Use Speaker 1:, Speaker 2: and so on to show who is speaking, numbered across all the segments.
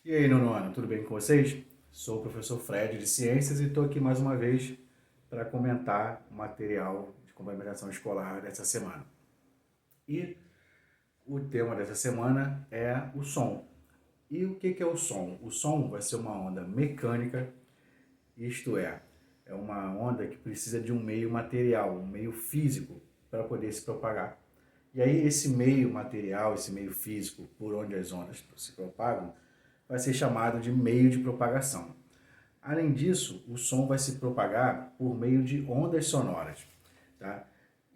Speaker 1: E aí, nono ano, tudo bem com vocês? Sou o professor Fred de Ciências e estou aqui mais uma vez para comentar o material de complementação escolar dessa semana. E o tema dessa semana é o som. E o que é o som? O som vai ser uma onda mecânica, isto é uma onda que precisa de um meio material, um meio físico para poder se propagar. E aí esse meio material, esse meio físico por onde as ondas se propagam, vai ser chamado de meio de propagação. Além disso, o som vai se propagar por meio de ondas sonoras. Tá?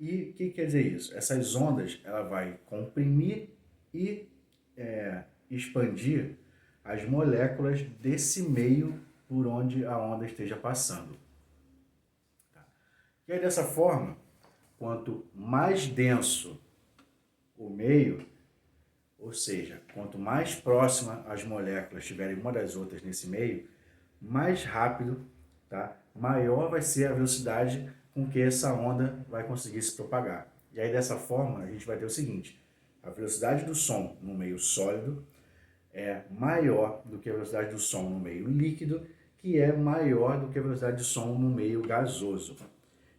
Speaker 1: E o que quer dizer isso? Essas ondas ela vai comprimir e expandir as moléculas desse meio por onde a onda esteja passando. Tá? E aí, dessa forma, quanto mais denso o meio, ou seja, quanto mais próxima as moléculas estiverem uma das outras nesse meio, mais rápido, tá? Maior vai ser a velocidade com que essa onda vai conseguir se propagar. E aí dessa forma a gente vai ter o seguinte: a velocidade do som no meio sólido é maior do que a velocidade do som no meio líquido, que é maior do que a velocidade do som no meio gasoso.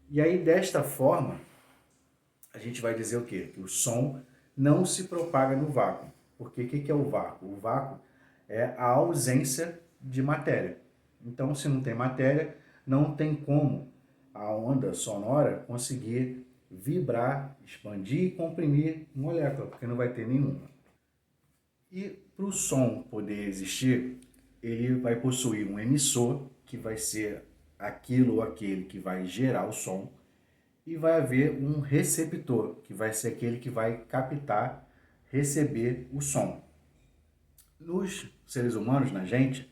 Speaker 1: E aí desta forma a gente vai dizer o quê? Que o som não se propaga no vácuo. Porque o que é o vácuo? O vácuo é a ausência de matéria. Então, se não tem matéria, não tem como a onda sonora conseguir vibrar, expandir e comprimir molécula, porque não vai ter nenhuma. E para o som poder existir, ele vai possuir um emissor, que vai ser aquilo ou aquele que vai gerar o som, e vai haver um receptor, que vai ser aquele que vai captar, receber o som. Nos seres humanos, na gente,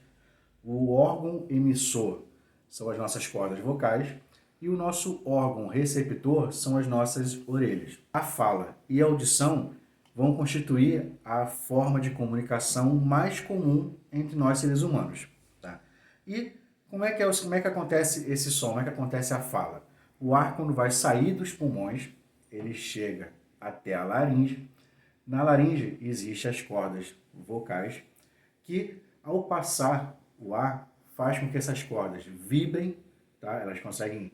Speaker 1: o órgão emissor são as nossas cordas vocais e o nosso órgão receptor são as nossas orelhas. A fala e a audição vão constituir a forma de comunicação mais comum entre nós seres humanos. Tá? E como é que acontece esse som? Como é que acontece a fala? O ar, quando vai sair dos pulmões, ele chega até a laringe. Na laringe existem as cordas vocais que, ao passar o ar, faz com que essas cordas vibrem, tá? Elas conseguem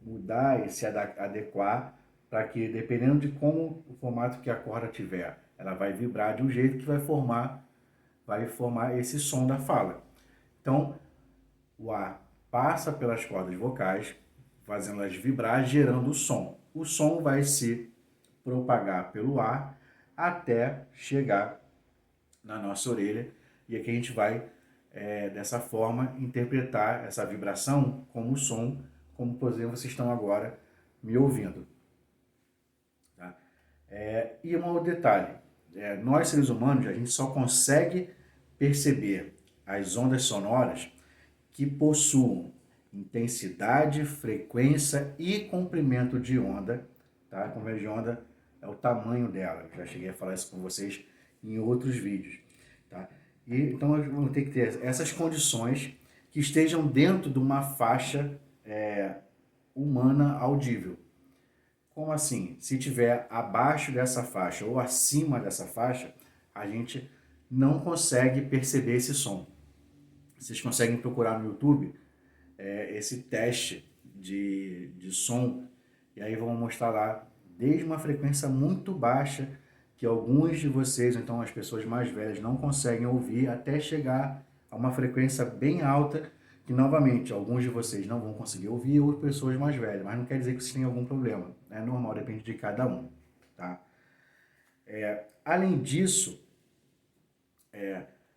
Speaker 1: mudar e se adequar para que, dependendo de como o formato que a corda tiver, ela vai vibrar de um jeito que vai formar esse som da fala. Então, o ar passa pelas cordas vocais, fazendo-as vibrar, gerando o som. O som vai se propagar pelo ar até chegar na nossa orelha, e aqui a gente vai, dessa forma, interpretar essa vibração como som, como, por exemplo, vocês estão agora me ouvindo. Tá? E um outro detalhe, nós seres humanos, a gente só consegue perceber as ondas sonoras que possuam intensidade, frequência e comprimento de onda. Tá? Comprimento de onda é o tamanho dela. Já cheguei a falar isso com vocês em outros vídeos. Tá? E, então vamos ter que ter essas condições que estejam dentro de uma faixa humana audível. Como assim? Se tiver abaixo dessa faixa ou acima dessa faixa, a gente não consegue perceber esse som. Vocês conseguem procurar no YouTube esse teste de som, e aí vão mostrar lá, desde uma frequência muito baixa, que alguns de vocês, então as pessoas mais velhas, não conseguem ouvir, até chegar a uma frequência bem alta, que novamente alguns de vocês não vão conseguir ouvir, ou pessoas mais velhas, mas não quer dizer que vocês tenham algum problema, é normal, depende de cada um. Tá? Além disso,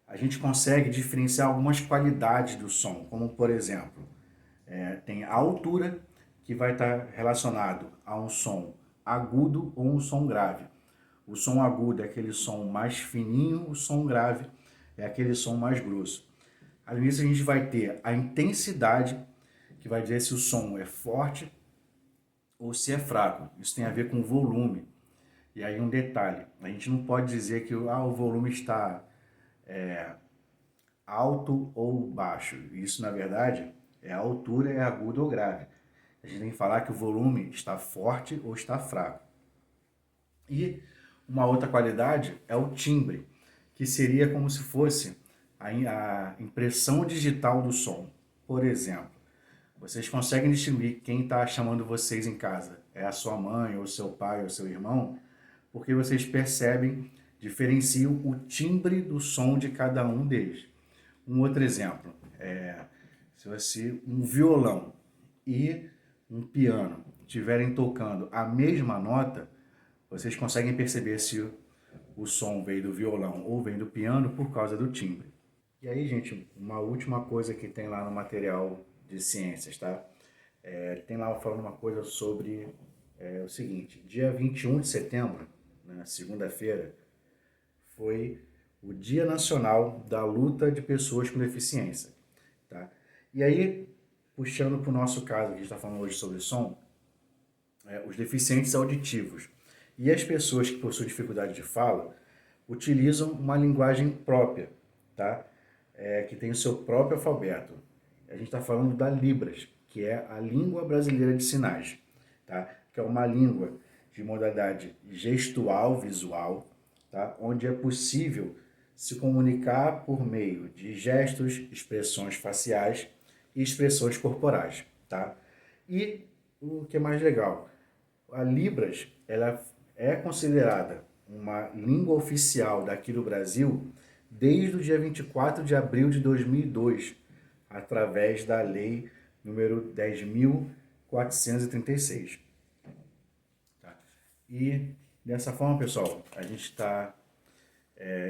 Speaker 1: a gente consegue diferenciar algumas qualidades do som, como por exemplo, tem a altura, que vai estar relacionado a um som agudo ou um som grave. O som agudo é aquele som mais fininho, o som grave é aquele som mais grosso. Além disso, a gente vai ter a intensidade, que vai dizer se o som é forte ou se é fraco. Isso tem a ver com o volume. E aí um detalhe, a gente não pode dizer que o volume está alto ou baixo. Isso, na verdade, a altura é agudo ou grave. A gente tem que falar que o volume está forte ou está fraco. E uma outra qualidade é o timbre, que seria como se fosse a impressão digital do som. Por exemplo, vocês conseguem distinguir quem está chamando vocês em casa? É a sua mãe, ou seu pai, ou seu irmão? Porque vocês percebem, diferenciam o timbre do som de cada um deles. Um outro exemplo é se um violão e um piano estiverem tocando a mesma nota, vocês conseguem perceber se o som veio do violão ou vem do piano por causa do timbre. E aí, gente, uma última coisa que tem lá no material de ciências, tá? Tem lá falando uma coisa sobre o seguinte: dia 21 de setembro, né, segunda-feira, foi o Dia Nacional da Luta de Pessoas com Deficiência, tá? E aí, puxando para o nosso caso, que a gente está falando hoje sobre som, os deficientes auditivos e as pessoas que possuem dificuldade de fala utilizam uma linguagem própria, tá? Que tem o seu próprio alfabeto. A gente está falando da Libras, que é a língua brasileira de sinais, tá? Que é uma língua de modalidade gestual visual, tá? Onde é possível se comunicar por meio de gestos, expressões faciais e expressões corporais, tá? E o que é mais legal, a Libras, ela é considerada uma língua oficial daqui do Brasil desde o dia 24 de abril de 2002, através da lei número 10.436. Tá? E dessa forma, pessoal, a gente está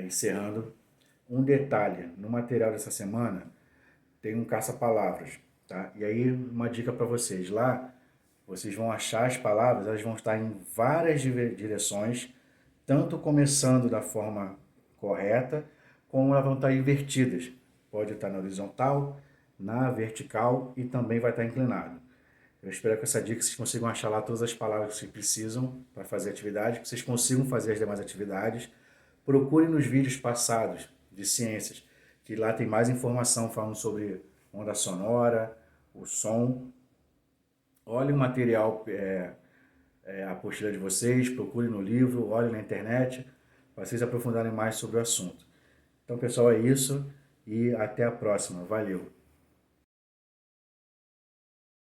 Speaker 1: encerrando. Um detalhe, no material dessa semana tem um caça-palavras, tá? E aí uma dica para vocês, lá vocês vão achar as palavras, elas vão estar em várias direções, tanto começando da forma correta, como elas vão estar invertidas. Pode estar na horizontal, na vertical e também vai estar inclinado. Eu espero que com essa dica vocês consigam achar lá todas as palavras que vocês precisam para fazer a atividade, que vocês consigam fazer as demais atividades. Procurem nos vídeos passados de ciências, que lá tem mais informação falando sobre onda sonora, o som. Olhem o material, a apostila de vocês, procurem no livro, olhem na internet, para vocês aprofundarem mais sobre o assunto. Então, pessoal, é isso e até a próxima. Valeu!